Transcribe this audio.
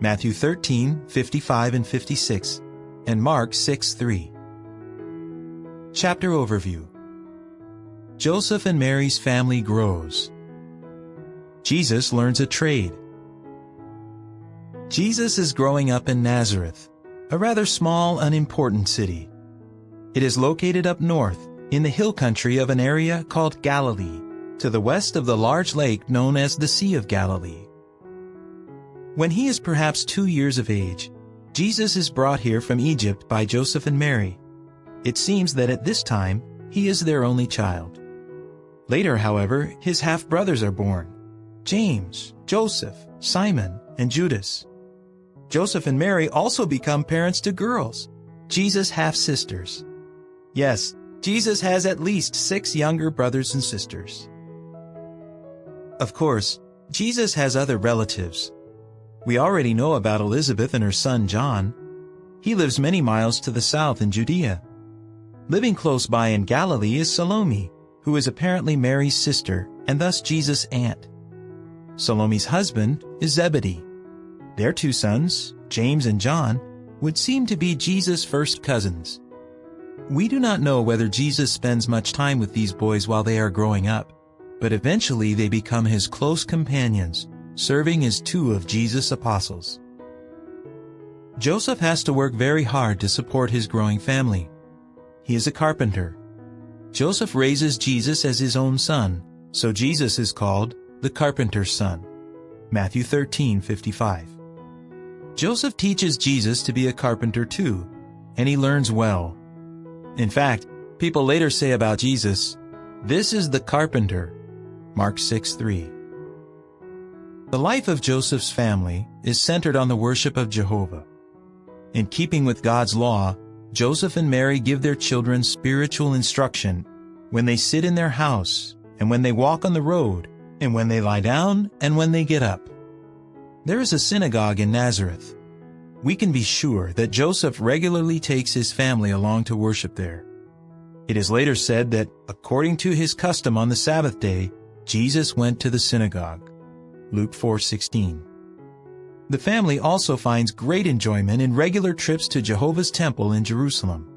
Matthew 13:55 and 56, and Mark 6:3. Chapter Overview. Joseph and Mary's family grows. Jesus learns a trade. Jesus is growing up in Nazareth, a rather small, unimportant city. It is located up north, in the hill country of an area called Galilee, to the west of the large lake known as the Sea of Galilee. When he is perhaps 2 years of age, Jesus is brought here from Egypt by Joseph and Mary. It seems that at this time, he is their only child. Later, however, his half-brothers are born: James, Joseph, Simon, and Judas. Joseph and Mary also become parents to girls, Jesus' half-sisters. Yes, Jesus has at least 6 younger brothers and sisters. Of course, Jesus has other relatives. We already know about Elizabeth and her son John. He lives many miles to the south in Judea. Living close by in Galilee is Salome, who is apparently Mary's sister and thus Jesus' aunt. Salome's husband is Zebedee. Their 2 sons, James and John, would seem to be Jesus' first cousins. We do not know whether Jesus spends much time with these boys while they are growing up, but eventually they become his close companions, serving as 2 of Jesus' apostles. Joseph has to work very hard to support his growing family. He is a carpenter. Joseph raises Jesus as his own son, so Jesus is called the carpenter's son. Matthew 13:55. Joseph teaches Jesus to be a carpenter too, and he learns well. In fact, people later say about Jesus, "This is the carpenter." Mark 6:3. The life of Joseph's family is centered on the worship of Jehovah. In keeping with God's law, Joseph and Mary give their children spiritual instruction when they sit in their house, and when they walk on the road, and when they lie down, and when they get up. There is a synagogue in Nazareth. We can be sure that Joseph regularly takes his family along to worship there. It is later said that, according to his custom on the Sabbath day, Jesus went to the synagogue. Luke 4:16. The family also finds great enjoyment in regular trips to Jehovah's temple in Jerusalem.